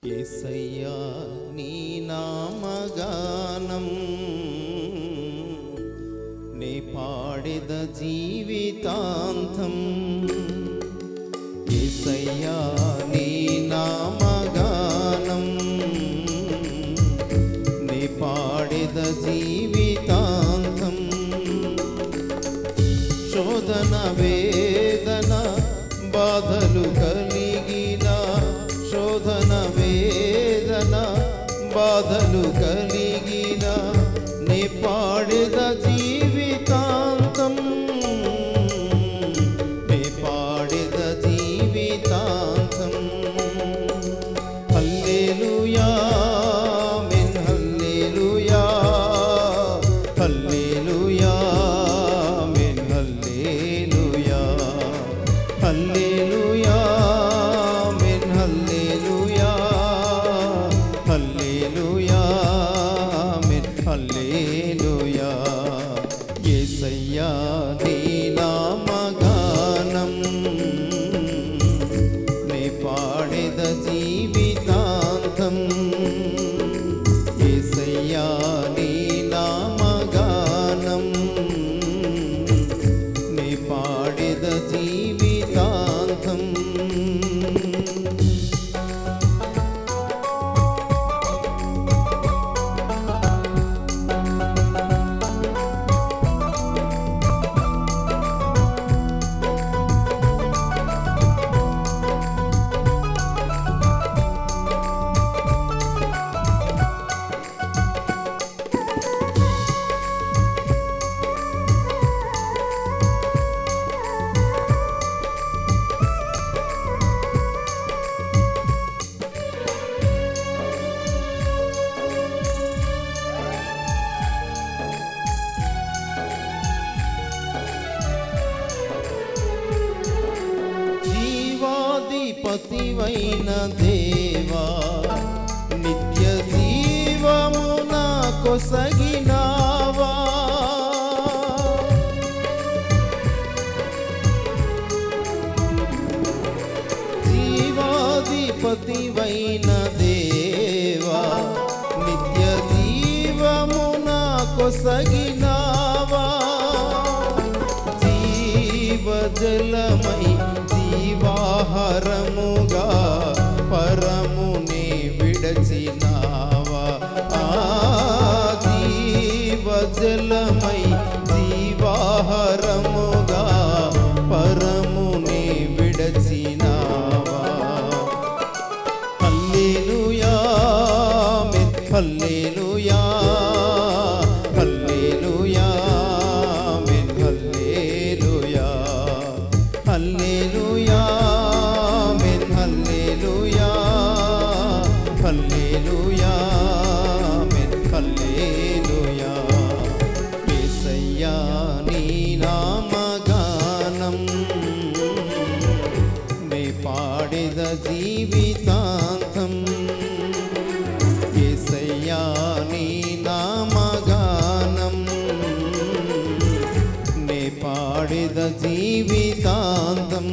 యేసయ్యా నీ నామగానం నే పాడెద జీవితాంతం. యేసయ్యా నీ నామగానం నే పాడెద జీవితాంతం. శోధన వేదన బాధలు కలిగిన, శోధన వేదన బాధలు కలిగిన నే పాడెద జీవితాంతం. నే పాడెద జీవితాంతం. హల్లెలూయా ఆమేన్ హల్లెలూయా హల్లెలూయా ఆమేన్ హల్లెలూయా హల్లెలూయా ఆమేన్ హల్లెలూయా హల్లెలూయా ఆమేన్ హల్లెలూయా. యేసయ్యా నీ నామగానం నే పాడెద జీవితాంతం. యేసయ్యా నీ నామగానం నే పాడెద జీవితాంతం. జీవాధిపతివైన దేవా నిత్య జీవము నాకొసగినావా. జీవాధిపతివైన దేవా నిత్య జీవము నాకొసగినావా. జీవజలమై జీవాహారముగా పరముని విడచినావా. జీవజలమై జీవాహారముగా పరముని విడచినావా. హల్లెలూయా ఆమేన్ హల్లెలూయా హల్లెలూయా ఆమేన్ హల్లెలూయా హల్లెలూయా ఆమేన్ హల్లెలూయా హల్లెలూయా ఆమేన్ హల్లెలూయా. యేసయ్యా నీ నామగానం నే పాడెద జీవితాంతం. యేసయ్యా నీ నామగానం నే పాడెద జీవితాంతం.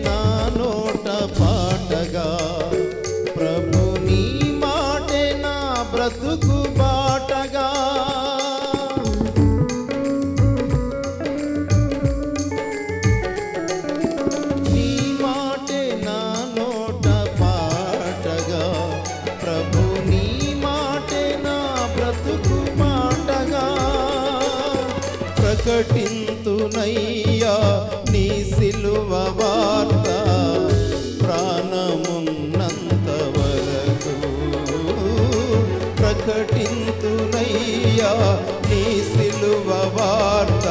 నా నోట పాటగా ప్రభు నీ మాటే నా బ్రతుకు బాటగా. నీ మాటే నా నోట పాటగా ప్రభు నీ మాటే నా బ్రతుకు బాటగా. ప్రకటింతునయ్యా నీ సిలువ వార్త ప్రాణమున్నంత వరకు. ప్రకటింతునయ్యా నీ సిలువ వార్త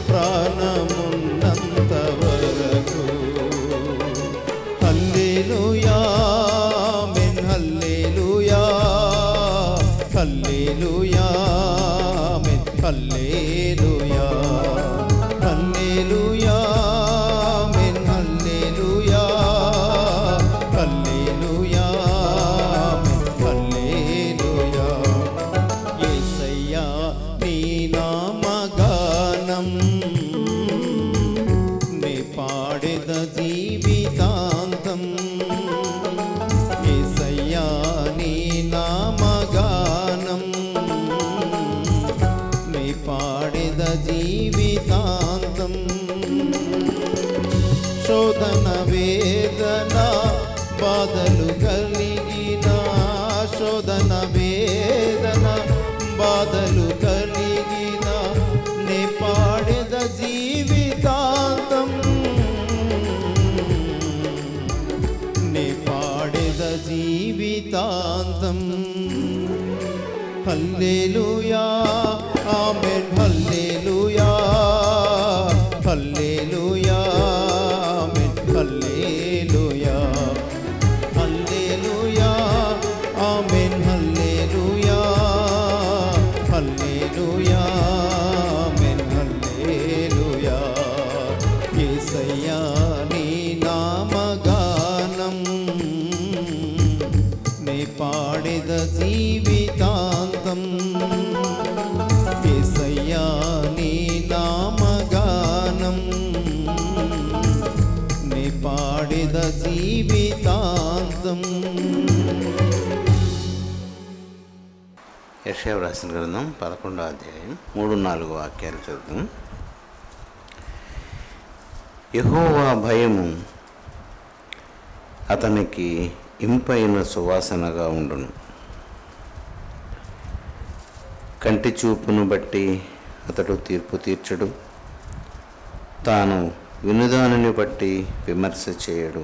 ప్రాణమున్నంత వరకు. హల్లెలూయా ఆమేన్ హల్లెలూయా హల్లెలూయా ఆమేన్ హల్లెలూయా హల్లెలూయా ఆమేన్ హల్లెలూయా హల్లెలూయా ఆమేన్ హల్లెలూయా. యేసయ్యా నీ నామగానం నే పాడెద జీవితాంతం. యేసయ్యా నీ నామగానం నే పాడెద జీవితాంతం. శోధన వేదన బాధలు కలిగిన, శోధన వేదన బాధలు కలిగిన నే పాడెద జీవితాంతం. నే పాడెద జీవితాంతం. హల్లెలూయా ఆమేన్ హల్లెలూయా హల్లెలూయా ఆమేన్ హల్లెలూయా హల్లెలూయా ఆమేన్ హల్లెలూయా హల్లెలూయా ఆమేన్ హల్లెలూయా. యేసయ్యా నీ నామగానం నే పాడెద జీవితాంతం. యేసయ్యా నీ నామగానం నే పాడెద జీవితాంతం. యెషయా రాసిన గ్రంథం 11వ అధ్యాయం 3-4 వాక్యాలు చదువుతాం. యెహోవా భయము అతనికి ఇంపైన సువాసనగా ఉండును. కంటి చూపును బట్టి అతడు తీర్పు తీర్చడు, తాను వినుదానిని బట్టి విమర్శ చేయడు.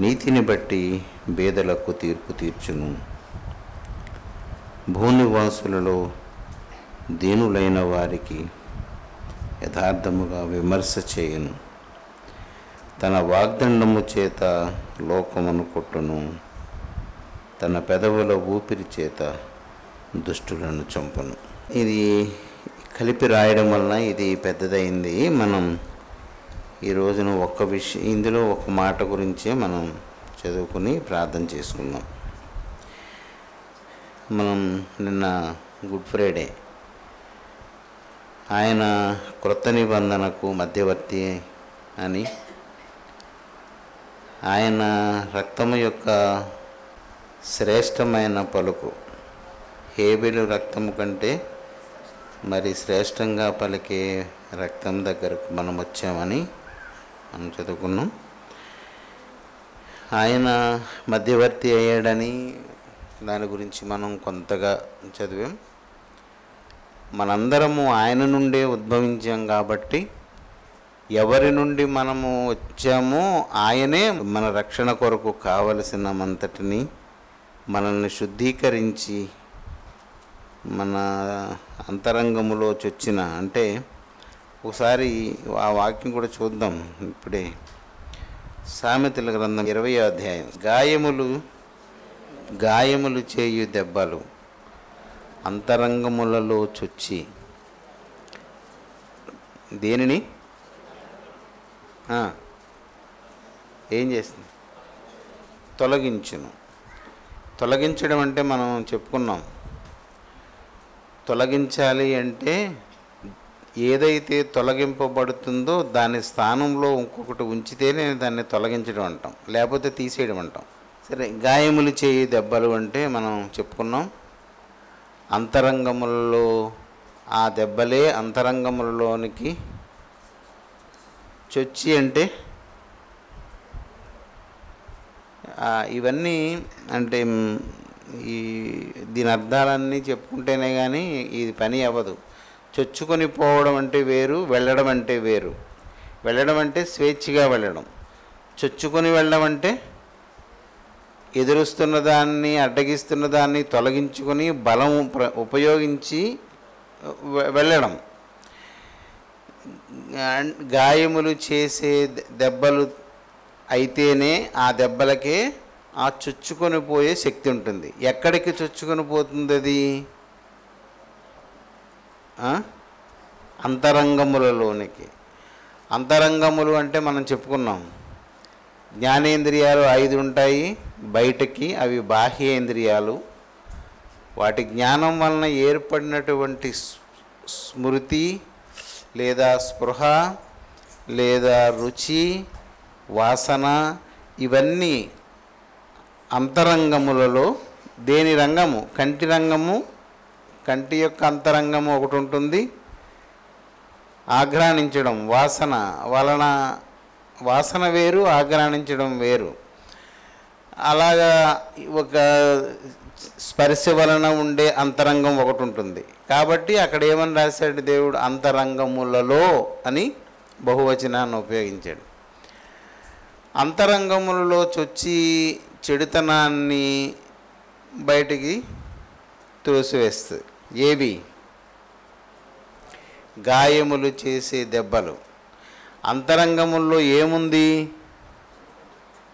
నీతిని బట్టి బేదలకు తీర్పు తీర్చును. భూనివాసులలో దీనులైన వారికి యథార్థముగా విమర్శ చేయును. తన వాగ్దండము చేత లోకమును కొట్టును, తన పెదవుల ఊపిరి చేత దుష్టులను చంపును. ఇది కలిపి రాయడం వలన ఇది పెద్దదైంది. మనం ఈ రోజున ఇందులో ఒక మాట గురించే మనం చదువుకుని ప్రార్థన చేసుకుందాం. మనం నిన్న గుడ్ ఫ్రైడే, ఆయన క్రొత్త నిబంధనకు మధ్యవర్తి అని, ఆయన రక్తము యొక్క శ్రేష్టమైన పలుకు, హేబెలు రక్తము కంటే మరి శ్రేష్టంగా పలికే రక్తం దగ్గరకు మనం వచ్చామని మనం చదువుకున్నాం. ఆయన మధ్యవర్తి అయ్యాడని దాని గురించి మనం కొంతగా చదివాం. మనందరము ఆయన నుండే ఉద్భవించాం కాబట్టి ఎవరి నుండి మనము వచ్చామో ఆయనే మన రక్షణ కొరకు కావలసినంతటిని మనల్ని శుద్ధీకరించి మన అంతరంగములో చొచ్చిన, అంటే ఒకసారి ఆ వాక్యం కూడా చూద్దాం ఇప్పుడే. సామెతల గ్రంథం 20వ అధ్యాయం. గాయములు చేయు దెబ్బలు అంతరంగములలో చొచ్చి దేనిని ఏం చేస్తుంది? తొలగించును. తొలగించడం అంటే మనం చెప్పుకున్నాం, తొలగించాలి అంటే ఏదైతే తొలగింపబడుతుందో దాని స్థానంలో ఇంకొకటి ఉంచితేనే దాన్ని తొలగించడం అంటాం, లేకపోతే తీసేయడం అంటాం. సరే, గాయములు చేయి దెబ్బలు అంటే మనం చెప్పుకున్నాం అంతరంగములలో, ఆ దెబ్బలే అంతరంగములలోనికి చొచ్చి అంటే ఇవన్నీ అంటే దీని అర్థాలన్నీ చెప్పుకుంటేనే కానీ ఇది పని అవ్వదు. చొచ్చుకొని పోవడం అంటే వేరు, వెళ్ళడం అంటే వేరు. వెళ్ళడం అంటే స్వేచ్ఛగా వెళ్ళడం, చొచ్చుకొని వెళ్ళడం అంటే ఎదురుస్తున్న దాన్ని, అడ్డగిస్తున్న దాన్ని తొలగించుకొని బలం ఉపయోగించి వెళ్ళడం. గాయములు చేసే దెబ్బలు అయితేనే ఆ దెబ్బలకే ఆ చొచ్చుకొని పోయే శక్తి ఉంటుంది. ఎక్కడికి చొచ్చుకొని పోతుంది అది? అంతరంగములలోనికి. అంతరంగములు అంటే మనం చెప్పుకున్నాం, జ్ఞానేంద్రియాలు 5 ఉంటాయి బయటకి, అవి బాహ్యేంద్రియాలు. వాటి జ్ఞానం వలన ఏర్పడినటువంటి స్మృతి లేదా స్పృహ లేదా రుచి, వాసన, ఇవన్నీ అంతరంగములలో. దేని రంగము? కంటి రంగము. కంటి యొక్క అంతరంగము ఒకటి ఉంటుంది. ఆఘ్రానించడం, వాసన వలన, వాసన వేరు, ఆఘ్రానించడం వేరు. అలాగా ఒక స్పర్శ వలన ఉండే అంతరంగం ఒకటి ఉంటుంది. కాబట్టి అక్కడ ఏమని రాశాడు దేవుడు? అంతరంగములలో అని బహువచనాన్ని ఉపయోగించాడు. అంతరంగములలో చొచ్చి చెడుతనాన్ని బయటికి త్రోసివేస్తుంది. ఏవి? గాయములు చేసే దెబ్బలు. అంతరంగముల్లో ఏముంది?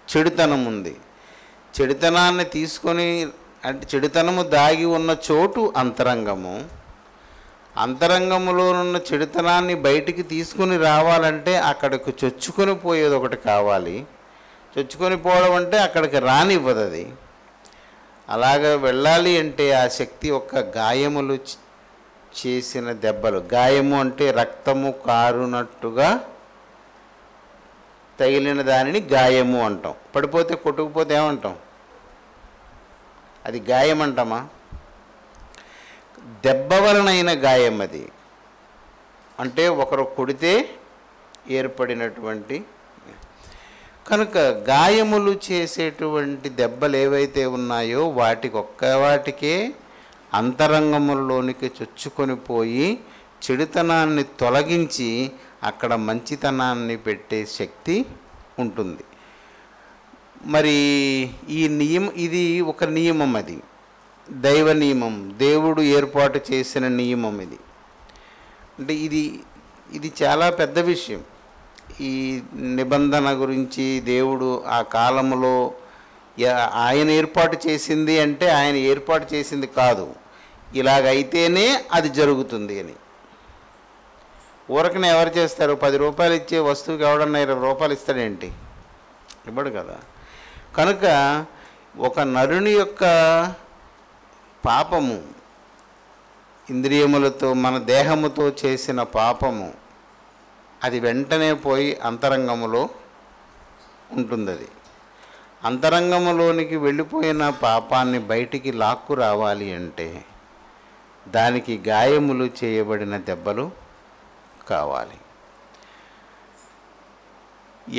చెడుతనం ఉంది. చెడుతనాన్ని తీసుకొని, అంటే చెడుతనము దాగి ఉన్న చోటు అంతరంగము. అంతరంగములో ఉన్న చెడుతనాన్ని బయటికి తీసుకుని రావాలంటే అక్కడికి చొచ్చుకొని పోయేది ఒకటి కావాలి. చొచ్చుకొని పోవడం అంటే అక్కడికి రానివ్వదు అది. అలాగా వెళ్ళాలి అంటే ఆ శక్తి ఒక్క గాయములు చేసిన దెబ్బలు. గాయము అంటే రక్తము కారునట్టుగా తగిలిన దానిని గాయము అంటాం. పడిపోతే, కొట్టుకుపోతే ఏమంటాం? అది గాయం అంటామా? దెబ్బ వలనైన గాయం అది. అంటే ఒకరు కొడితే ఏర్పడినటువంటి. కనుక గాయములు చేసేటువంటి దెబ్బలు ఏవైతే ఉన్నాయో వాటికే అంతరంగములలోనికి చొచ్చుకొని పోయి చెడుతనాన్ని తొలగించి అక్కడ మంచితనాన్ని పెట్టే శక్తి ఉంటుంది. మరి ఈ ఇది ఒక నియమం, అది దైవ నియమం, దేవుడు ఏర్పాటు చేసిన నియమం ఇది. అంటే ఇది చాలా పెద్ద విషయం. ఈ నిబంధన గురించి దేవుడు ఆ కాలంలో ఆయన ఏర్పాటు చేసింది అంటే ఆయన ఏర్పాటు చేసింది కాదు, ఇలాగైతేనే అది జరుగుతుంది అని. ఊరకనే ఎవరు చేస్తారు? 10 రూపాయలు ఇచ్చే వస్తువుకి ఎవడన్నా 20 రూపాయలు ఇస్తాడేంటి? ఇవ్వడు కదా. కనుక ఒక నరుని యొక్క పాపము, ఇంద్రియములతో మన దేహముతో చేసిన పాపము, అది వెంటనే పోయి అంతరంగములో ఉంటుంది. అది అంతరంగములోనికి వెళ్ళిపోయిన పాపాన్ని బయటికి లాక్కు రావాలి అంటే దానికి గాయములు చేయబడిన దెబ్బలు కావాలి.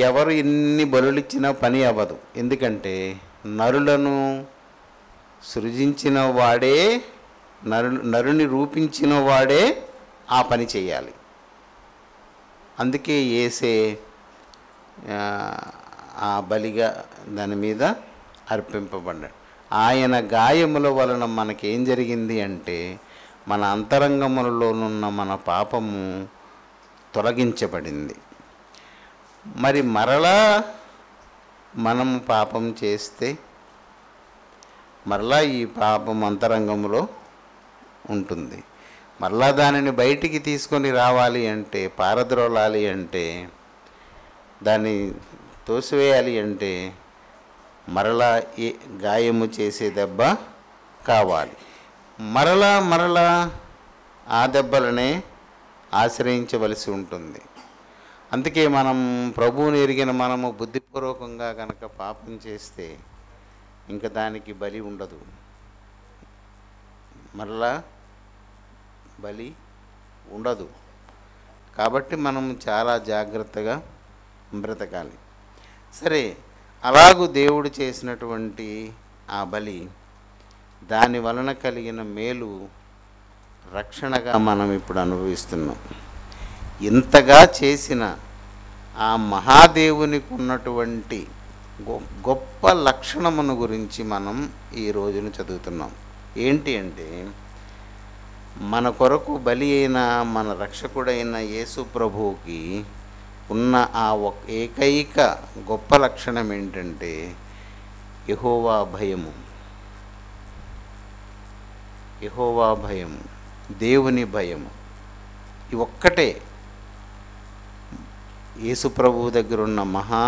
ఎవరు ఎన్ని బలులిచ్చినా పని అవ్వదు. ఎందుకంటే నరులను సృజించిన వాడే, నరుని రూపించిన వాడే ఆ పని చేయాలి. అందుకే యేసే ఆ బలిగా దాని మీద అర్పింపబడ్డాడు. ఆయన గాయముల వలన మనకేం జరిగింది అంటే మన అంతరంగములలోనున్న మన పాపము తొలగించబడింది. మరి మరలా మనము పాపం చేస్తే మరలా ఈ పాపం అంతరంగములో ఉంటుంది. మరలా దానిని బయటికి తీసుకొని రావాలి అంటే, పారద్రోలాలి అంటే, దాన్ని తోసివేయాలి అంటే మరలా గాయము చేసే దెబ్బ కావాలి. మరలా ఆ దెబ్బలనే ఆశ్రయించవలసి ఉంటుంది. అందుకే మనం ప్రభువుని ఎరిగిన మనము బుద్ధిపూర్వకంగా కనుక పాపం చేస్తే ఇంకా దానికి బలి ఉండదు. మరలా బలి ఉండదు. కాబట్టి మనం చాలా జాగ్రత్తగా బ్రతకాలి. సరే, అలాగూ దేవుడు చేసినటువంటి ఆ బలి, దాని వలన కలిగిన మేలు, రక్షణగా మనం ఇప్పుడు అనుభవిస్తున్నాం. ఇంతగా చేసిన ఆ మహాదేవునికి ఉన్నటువంటి గొప్ప లక్షణమును గురించి మనం ఈ రోజున చదువుతున్నాం. ఏంటి అంటే, మన కొరకు బలి అయిన మన రక్షకుడైన యేసు ప్రభువుకి ఉన్న ఆ ఏకైక గొప్ప లక్షణం ఏంటంటే యెహోవా భయము. యెహోవా భయము, దేవుని భయము. ఈ ఒక్కటే యేసు ప్రభువు దగ్గర ఉన్న మహా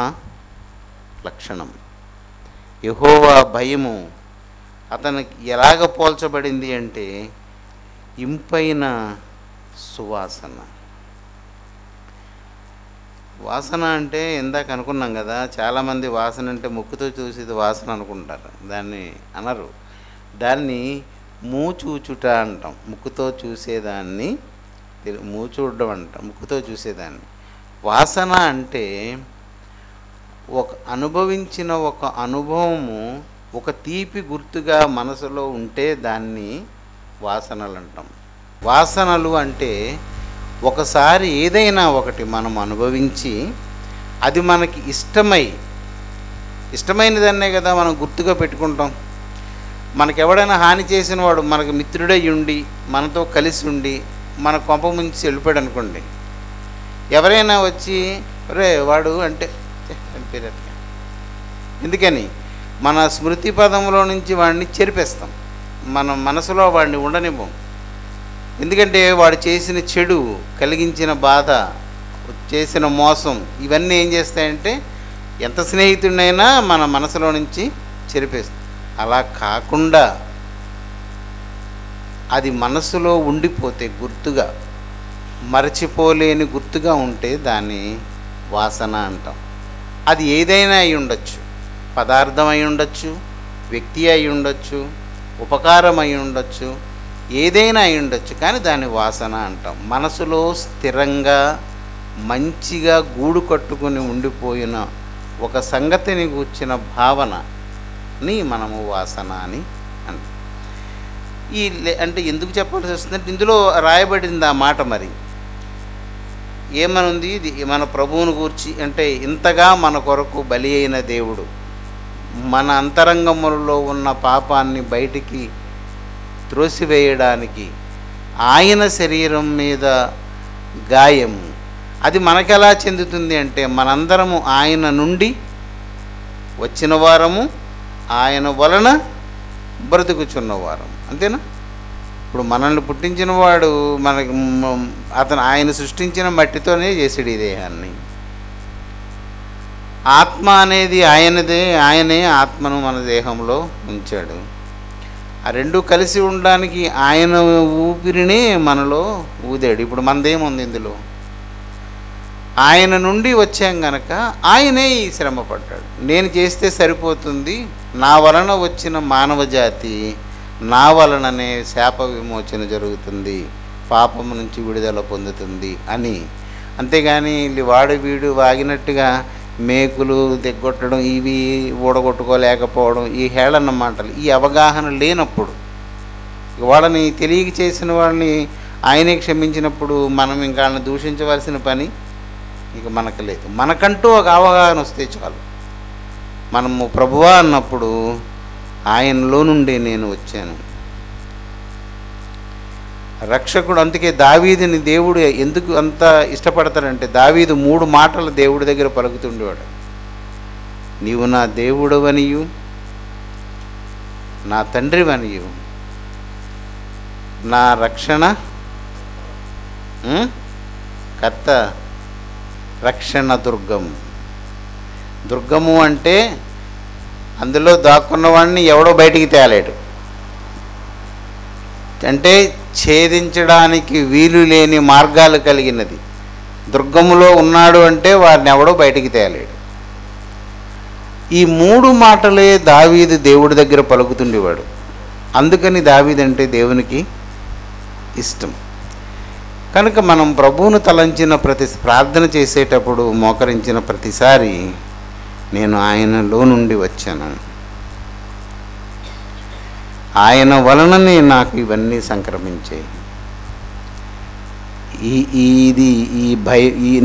లక్షణం. యెహోవా భయము అతనికి ఎలాగ పోల్చబడింది అంటే ఇంపైన సువాసన. వాసన అంటే ఇందాక అనుకున్నాం కదా, చాలామంది వాసన అంటే ముక్కుతో చూసేది వాసన అనుకుంటారు, దాన్ని అనరు. దాన్ని మూచూచుట అంటాం. ముక్కుతో చూసేదాన్ని మూచూడడం అంటాం, ముక్కుతో చూసేదాన్ని. వాసన అంటే ఒక అనుభవించిన ఒక అనుభవము ఒక తీపి గుర్తుగా మనసులో ఉంటే దాన్ని వాసనలు అంటాం. వాసనలు అంటే ఒకసారి ఏదైనా ఒకటి మనం అనుభవించి అది మనకి ఇష్టమైనదన్నే కదా మనం గుర్తుగా పెట్టుకుంటాం. మనకెవడైనా హాని చేసిన వాడు మనకు మిత్రుడై ఉండి మనతో కలిసి ఉండి మన కొంప ముంచి వెళ్ళిపోయాడు అనుకోండి, ఎవరైనా వచ్చి రే వాడు అంటే ఎందుకని మన స్మృతి పదంలో నుంచి వాడిని చెరిపేస్తాం, మన మనసులో వాడిని ఉండనివ్వం. ఎందుకంటే వాడు చేసిన చెడు, కలిగించిన బాధ, చేసిన మోసం ఇవన్నీ ఏం చేస్తాయంటే ఎంత స్నేహితుడినైనా మన మనసులో నుంచి చెరిపేస్తాం. అలా కాకుండా అది మనసులో ఉండిపోతే గుర్తుగా, మరచిపోలేని గుర్తుగా ఉంటే దాన్ని వాసన అంటాం. అది ఏదైనా అయి ఉండొచ్చు, పదార్థం అయి ఉండొచ్చు, వ్యక్తి అయి ఉండొచ్చు, ఉపకారం అయి ఉండొచ్చు, ఏదైనా అయి ఉండొచ్చు, కానీ దాన్ని వాసన అంటాం. మనసులో స్థిరంగా మంచిగా గూడు కట్టుకుని ఉండిపోయిన ఒక సంగతిని గూర్చిన భావనని మనము వాసన అని అంటాం. అంటే ఎందుకు చెప్పాల్సి వస్తుందంటే ఇందులో రాయబడింది ఆ మాట. మరి ఏమనుంది ఇది మన ప్రభువును గూర్చి అంటే, ఇంతగా మన కొరకు బలి అయిన దేవుడు మన అంతరంగములలో ఉన్న పాపాన్ని బయటికి త్రోసివేయడానికి ఆయన శరీరం మీద గాయము. అది మనకెలా చెందుతుంది అంటే, మనందరము ఆయన నుండి వచ్చిన వారము, ఆయన వలన బ్రతుకుచున్నవారం. అంతేనా? ఇప్పుడు మనల్ని పుట్టించిన వాడు మనకి ఆయన సృష్టించిన మట్టితోనే చేసాడు ఈ దేహాన్ని. ఆత్మ అనేది ఆయనే ఆత్మను మన దేహంలో ఉంచాడు. ఆ రెండు కలిసి ఉండడానికి ఆయన ఊపిరినే మనలో ఊదాడు. ఇప్పుడు మనదేముంది ఇందులో? ఆయన నుండి వచ్చాం గనక ఆయనే ఈ శ్రమ పడ్డాడు. నేను చేస్తే సరిపోతుంది, నా వలన వచ్చిన మానవ జాతి నా వలననే శాప విమోచన జరుగుతుంది, పాపము నుంచి విడుదల పొందుతుంది అని. అంతేగాని వాడు వీడు వాగినట్టుగా మేకులు దిగ్గొట్టడం, ఇవి ఊడగొట్టుకోలేకపోవడం, ఈ హేళన మాటలు, ఈ అవగాహన లేనప్పుడు, వాళ్ళని తెలియక చేసిన వాళ్ళని ఆయనే క్షమించినప్పుడు మనం ఇంకా వాళ్ళని దూషించవలసిన పని ఇక మనకు లేదు. మనకంటూ ఒక అవగాహన వస్తే చాలు. మనము ప్రభువా అన్నప్పుడు ఆయనలో నుండి నేను వచ్చాను, రక్షకుడు. అందుకే దావీదుని దేవుడు ఎందుకు అంత ఇష్టపడతాడంటే, దావీదు 3 మాటలు దేవుడి దగ్గర పలుకుతుండేవాడు. నీవు నా దేవుడవనియు, నా తండ్రివనియు, నా రక్షణ కర్త, రక్షణ దుర్గము. దుర్గము అంటే అందులో దాక్కున్నవాడిని ఎవడో బయటికి తేలేడు, అంటే ఛేదించడానికి వీలు లేని మార్గాలు కలిగినది. దుర్గములో ఉన్నాడు అంటే వారిని ఎవడో బయటికి తేలేడు. ఈ 3 మాటలే దావీదు దేవుడి దగ్గర పలుకుతుండేవాడు. అందుకని దావీదు అంటే దేవునికి ఇష్టం. కనుక మనం ప్రభువును తలంచిన ప్రార్థన చేసేటప్పుడు మోకరించిన ప్రతిసారి నేను ఆయనలో నుండి వచ్చాను, ఆయన వలననే నాకు ఇవన్నీ సంక్రమించాయి,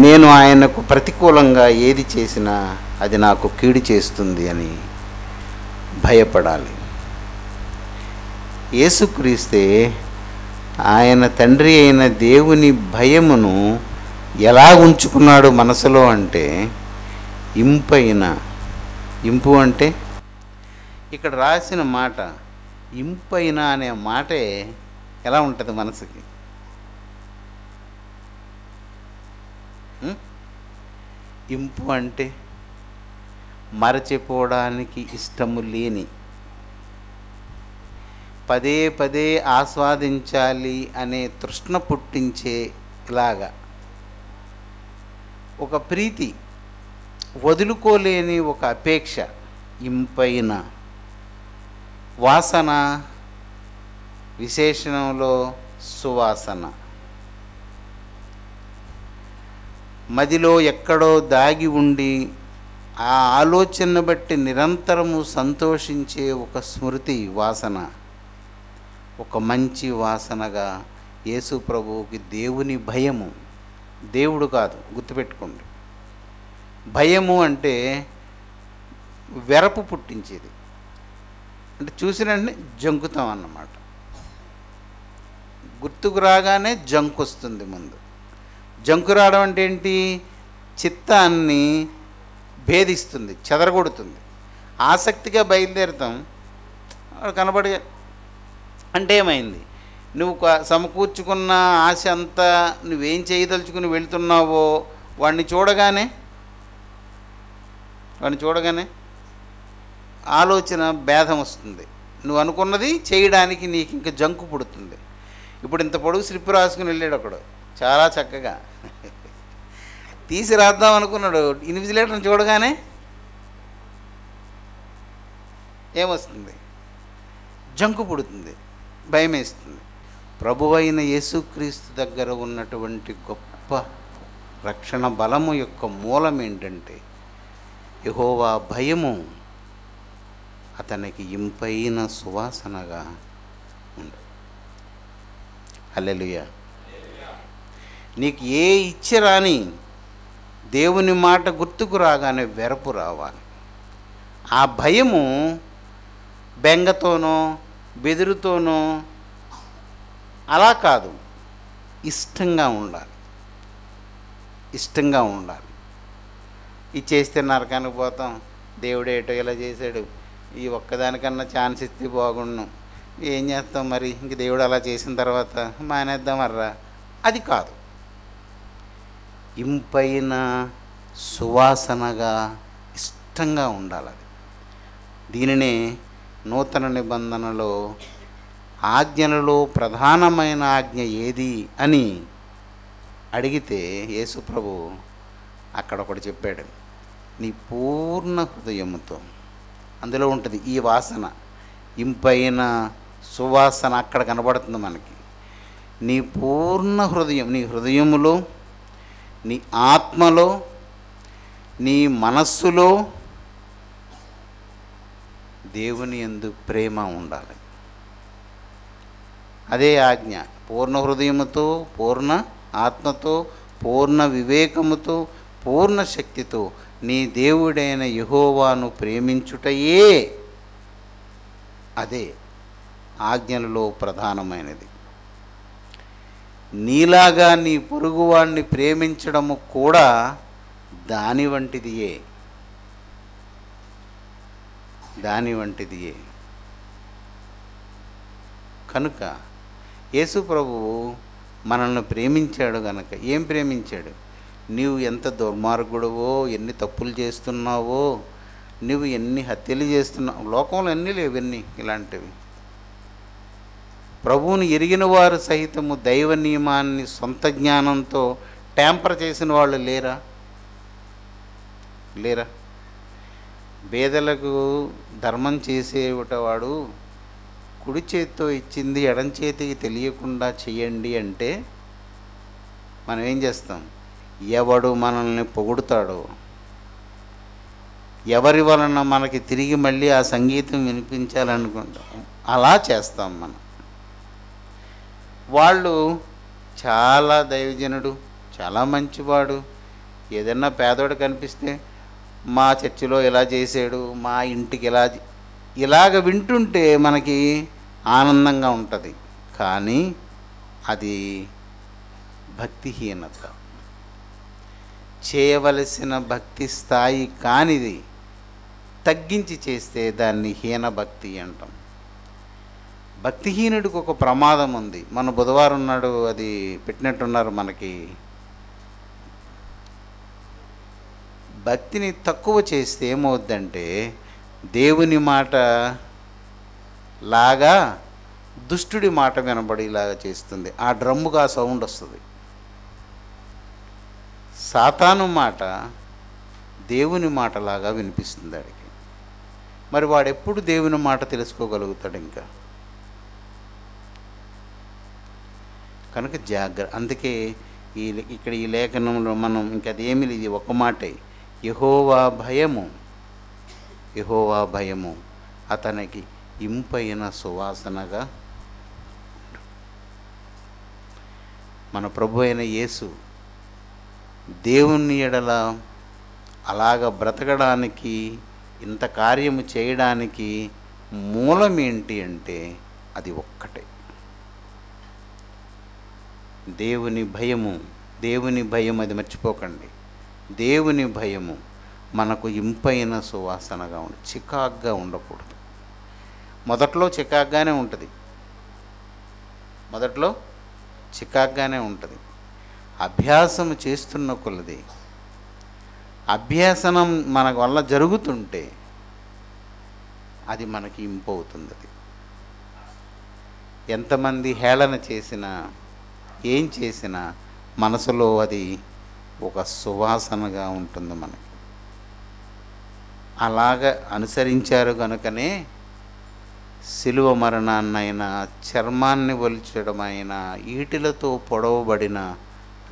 నేను ఆయనకు ప్రతికూలంగా ఏది చేసినా అది నాకు కీడు చేస్తుంది అని భయపడాలి. యేసుక్రీస్తే ఆయన తండ్రి అయిన దేవుని భయమును ఎలా ఉంచుకున్నాడు మనసులో అంటే, ఇంపు అంటే ఇక్కడ రాసిన మాట ఇంపైన అనే మాటే ఎలా ఉంటుంది మనసుకి? ఇంపు అంటే మరచిపోవడానికి ఇష్టము లేని, పదే పదే ఆస్వాదించాలి అనే తృష్ణ పుట్టించేలాగా ఒక ప్రీతి, వదులుకోలేని ఒక అపేక్ష, ఇంపైన. వాసన, విశేషణంలో సువాసన. మదిలో ఎక్కడో దాగి ఉండి ఆ ఆలోచన బట్టి నిరంతరము సంతోషించే ఒక స్మృతి, వాసన. ఒక మంచి వాసనగా యేసు ప్రభువుకి దేవుని భయము, దేవుడు కాదు, గుర్తుపెట్టుకోండి. భయము అంటే వెరపు పుట్టించేది, అంటే చూసిన వెంటనే జంకుతాం అన్నమాట. గుర్తుకు రాగానే జంకు వస్తుంది ముందు. జంకు రావడం అంటే ఏంటి? చిత్తాన్ని భేదిస్తుంది, చెదరగొడుతుంది. ఆసక్తిగా బయలుదేరుతాం, కనబడి అంటే ఏమైంది? నువ్వు సమకూర్చుకున్న ఆశ అంతా నువ్వేం చేయదలుచుకుని వెళుతున్నావో వాడిని చూడగానే ఆలోచన భేదం వస్తుంది. నువ్వు అనుకున్నది చేయడానికి నీకు ఇంకా జంకు పుడుతుంది. ఇప్పుడు ఇంత పొడుగు స్లిప్ రాసుకుని వెళ్ళాడు ఒకడు, చాలా చక్కగా తీసి రాద్దాం అనుకున్నాడు. ఇన్విజిలేటర్ని చూడగానే ఏమొస్తుంది? జంకు పుడుతుంది, భయం వేస్తుంది. ప్రభువైన యేసుక్రీస్తు దగ్గర ఉన్నటువంటి గొప్ప రక్షణ బలము యొక్క మూలం ఏంటంటే, యెహోవా భయము అతనికి ఇంపైన సువాసనగా ఉంది. హల్లెలూయా. నీకు ఏ ఇచ్చ రాని దేవుని మాట గుర్తుకు రాగానే వెరపు రావాలి. ఆ భయము బెంగతోనో బెదురుతోనో అలా కాదు, ఇష్టంగా ఉండాలి. ఇది చేస్తే నరకానికి పోతాం, దేవుడు ఏటో ఇలా చేశాడు, ఈ ఒక్కదానికన్నా ఛాన్స్ ఇస్తే బాగుండు, ఏం చేస్తాం మరి, ఇంక దేవుడు అలా చేసిన తర్వాత మానేద్దామర్రా, అది కాదు. ఇంపైన సువాసనగా ఇష్టంగా ఉండాలి. అది దీనినే నూతన నిబంధనలో ఆజ్ఞలలో ప్రధానమైన ఆజ్ఞ ఏది అని అడిగితే యేసు ప్రభు అక్కడ ఒకటి చెప్పాడు, నీ పూర్ణ హృదయముతో. అందులో ఉంటుంది ఈ వాసన, ఇంపైన సువాసన అక్కడ కనబడుతుంది మనకి. నీ పూర్ణ హృదయం, నీ హృదయములో, నీ ఆత్మలో, నీ మనస్సులో దేవుని యందు ప్రేమ ఉండాలి. అదే ఆజ్ఞ. పూర్ణ హృదయముతో, పూర్ణ ఆత్మతో, పూర్ణ వివేకముతో, పూర్ణ శక్తితో నీ దేవుడైన యెహోవాను ప్రేమించుటయే అదే ఆజ్ఞలలో ప్రధానమైనది. నీలాగా నీ పొరుగువాడిని ప్రేమించడము కూడా దాని వంటిదియే. కనుక యేసు ప్రభువు మనల్ని ప్రేమించాడు గనక, ఏం ప్రేమించాడు? నీవు ఎంత దుర్మార్గుడవో, ఎన్ని తప్పులు చేస్తున్నావో, నువ్వు ఎన్ని హత్యలు చేస్తున్నావు, లోకంలో ఎన్ని లేవు ఎన్ని ఇలాంటివి. ప్రభువుని ఎరిగిన వారు సహితము దైవ నియమాన్ని సొంత జ్ఞానంతో ట్యాంపర్ చేసిన వాళ్ళు లేరా? పేదలకు ధర్మం చేసేవాడు కుడి చేతితో ఇచ్చింది ఎడం చేతికి తెలియకుండా చెయ్యండి అంటే మనం ఏం చేస్తాం? ఎవడు మనల్ని పొగుడుతాడో, ఎవరి వలన మనకి తిరిగి మళ్ళీ ఆ సంగీతం వినిపించాలనుకుంటాం, అలా చేస్తాం మనం. వాళ్ళు చాలా దైవజనుడు, చాలా మంచివాడు, ఏదన్నా పేదోడు కనిపిస్తే మా చర్చిలో ఇలా చేసాడు, మా ఇంటికి ఇలాగ వింటుంటే మనకి ఆనందంగా ఉంటుంది. కానీ అది భక్తిహీనత. చేయవలసిన భక్తి స్థాయి కానిది తగ్గించి చేస్తే దాన్ని హీనభక్తి అంటాం. భక్తిహీనుడికి ఒక ప్రమాదం ఉంది. మన బుధవారం నాడు అది పెట్టినట్టున్నారు మనకి. భక్తిని తక్కువ చేస్తే ఏమవుద్దంటే దేవుని మాట లాగా దుష్టుడి మాట వినబడేలాగా చేస్తుంది. ఆ డ్రమ్ముగా సౌండ్ వస్తుంది. సాతాను మాట దేవుని మాటలాగా వినిపిస్తుంది వాడికి. మరి వాడెప్పుడు దేవుని మాట తెలుసుకోగలుగుతాడు? ఇంకా కనుక అందుకే ఇక్కడ ఈ లేఖనంలో మనం ఇంకా అదేమీ లేదు, ఇది ఒక మాటే. యెహోవా భయము అతనికి ఇంపైన సువాసనగా. మన ప్రభు అయిన యేసు దేవుని ఎడల అలాగ బ్రతకడానికి, ఇంత కార్యము చేయడానికి మూలం ఏంటి అంటే అది ఒక్కటే, దేవుని భయము. దేవుని భయం, అది మర్చిపోకండి. దేవుని భయము మనకు ఇంపైన సువాసనగా చికాగ్గా ఉండకూడదు. మొదట్లో చికాగ్గానే ఉంటుంది. అభ్యాసం చేస్తున్న కొలది, అభ్యాసనం మన వల్ల జరుగుతుంటే అది మనకి ఇంపవుతుంది. అది ఎంతమంది హేళన చేసినా, ఏం చేసినా మనసులో అది ఒక సువాసనగా ఉంటుంది మనకి. అలాగ అనుసరించారు కనుకనే శిలువ మరణాన్నైనా, చర్మాన్ని ఒలిచడమైన, ఈటెలతో పొడవబడిన,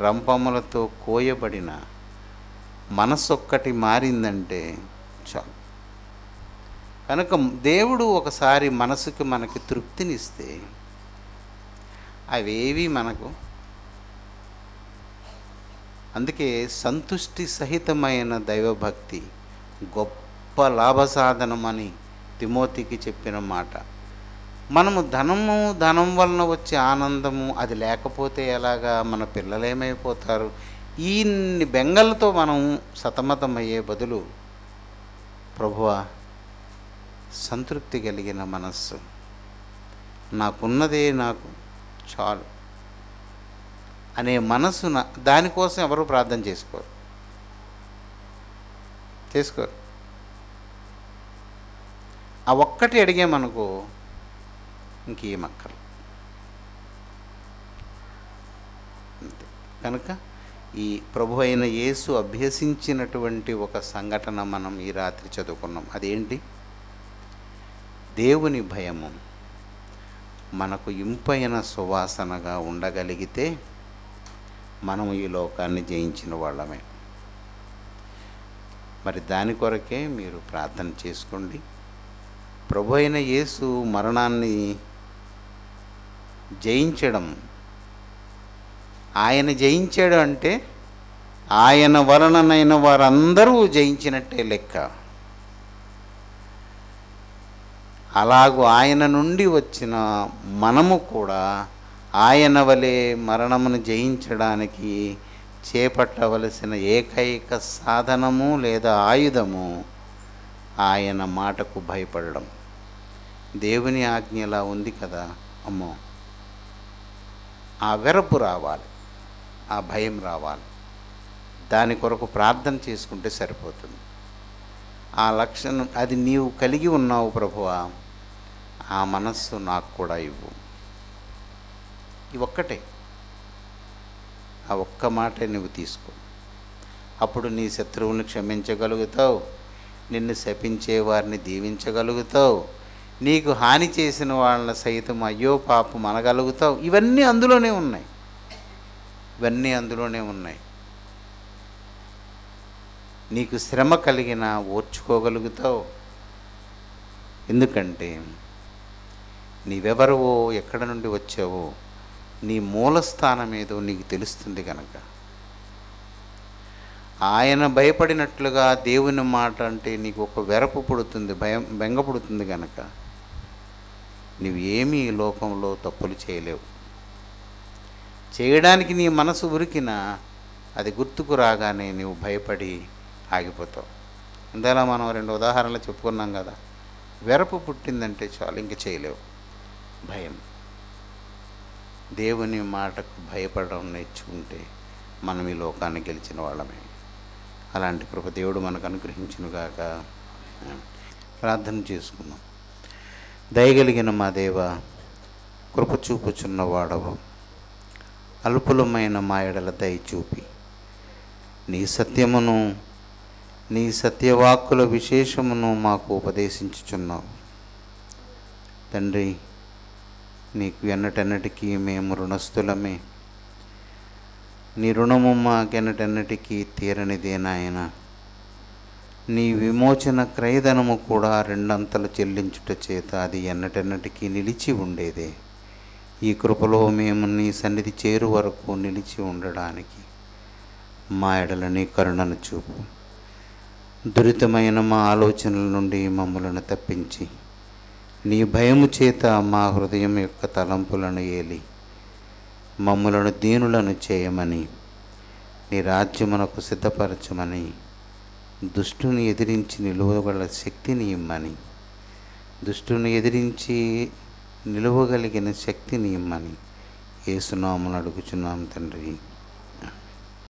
రంపములతో కోయబడిన మనసొక్కటి మారిందంటే చాలు. కనుక దేవుడు ఒకసారి మనసుకి మనకి తృప్తినిస్తే అవేవి మనకు, అందుకే సంతుష్టి సహితమైన దైవభక్తి గొప్ప లాభసాధనమని తిమోతికి చెప్పిన మాట. మనము ధనం వలన వచ్చే ఆనందము అది లేకపోతే ఎలాగా? మన పిల్లలు ఏమైపోతారు? ఇన్ని బెంగలతో మనం సతమతమయ్యే బదులు, ప్రభువా సంతృప్తి కలిగిన మనస్సు, నాకున్నదే నాకు చాలు అనే మనసు, దానికోసం ఎవరు ప్రార్థన చేసుకోరు. ఆ ఒక్కటి అడిగామనుకో ఇంకేమక్కర్లేదు. అంతే. కనుక ఈ ప్రభు అయిన యేసు అభ్యసించినటువంటి ఒక సంఘటన మనం ఈ రాత్రి చదువుకున్నాం. అదేంటి? దేవుని భయము మనకు ఇంపైన సువాసనగా ఉండగలిగితే మనము ఈ లోకాన్ని జయించిన వాళ్ళమే. మరి దాని కొరకే మీరు ప్రార్థన చేసుకోండి. ప్రభు అయిన యేసు మరణాన్ని జయించడం, ఆయన జయించాడు అంటే ఆయన వలననైన వారందరూ జయించినట్టే లెక్క. అలాగూ ఆయన నుండి వచ్చిన మనము కూడా ఆయన వలె మరణమును జయించడానికి చేపట్టవలసిన ఏకైక సాధనము లేదా ఆయుధము ఆయన మాటకు భయపడడం. దేవుని ఆజ్ఞ ఇలా ఉంది కదా, అమ్మో, ఆ వెరపు రావాలి, ఆ భయం రావాలి. దాని కొరకు ప్రార్థన చేసుకుంటే సరిపోతుంది. ఆ లక్షణం అది నీవు కలిగి ఉన్నావు ప్రభువా, ఆ మనస్సు నాకు కూడా ఇవ్వు. ఒక్కటే, ఆ ఒక్క మాటే నువ్వు తీసుకో. అప్పుడు నీ శత్రువుని క్షమించగలుగుతావు, నిన్ను శపించే వారిని దీవించగలుగుతావు, నీకు హాని చేసిన వాళ్ళని సైతం అయ్యో పాపం అనగలుగుతావు. ఇవన్నీ అందులోనే ఉన్నాయి. నీకు శ్రమ కలిగిన ఓర్చుకోగలుగుతావు. ఎందుకంటే నీవెవరవో, ఎక్కడ నుండి వచ్చావో, నీ మూలస్థానం ఏదో నీకు తెలుస్తుంది కనుక. ఆయన భయపడినట్లుగా దేవుని మాట అంటే నీకు ఒక వెరపు పుడుతుంది, భయం బెంగ పుడుతుంది కనుక నువ్వు ఏమీ ఈ లోకంలో తప్పులు చేయలేవు. చేయడానికి నీ మనసు ఉరికినా అది గుర్తుకు రాగానే నువ్వు భయపడి ఆగిపోతావు. ఇందులో మనం 2 ఉదాహరణలు చెప్పుకున్నాం కదా. వెరపు పుట్టిందంటే చాలు, ఇంక చేయలేవు. భయం, దేవుని మాటకు భయపడడం నేర్చుకుంటే మనం ఈ లోకాన్ని గెలిచిన వాళ్ళమే. అలాంటి కృప దేవుడు మనకు అనుగ్రహించునుగాక. ప్రార్థన చేసుకుందాం. దయగలిగిన మా దేవ, కృప చూపుచున్నవాడవు, అల్పులమైన మా ఎడల దయ చూపి నీ సత్యమును, నీ సత్యవాక్కుల విశేషమును మాకు ఉపదేశించుచున్నావు తండ్రి. నీకు ఎన్నటెన్నటికీ మేము రుణస్థులమే. నీ రుణము మాకెన్నటెన్నటికీ తీరనిదే నాయన. నీ విమోచన క్రయధనము కూడా 2 అంతలు చెల్లించుట చేత అది ఎన్నటెన్నటికీ నిలిచి ఉండేదే. ఈ కృపలో మేము నీ సన్నిధి చేరు వరకు నిలిచి ఉండడానికి మా ఎడల నీ కరుణను చూపు. దురితమైన మా ఆలోచనల నుండి మమ్మలను తప్పించి నీ భయము చేత మా హృదయం యొక్క తలంపులను ఏలి మమ్ములను దీనులను చేయమని, నీ రాజ్యమునకు సిద్ధపరచమని, దుష్టుని ఎదిరించి నిలువగల శక్తిని ఇమ్మని, దుష్టుని ఎదిరించి నిలువగలిగిన శక్తిని ఇమ్మని యేసునామమున అడుగుచున్నాం తండ్రి.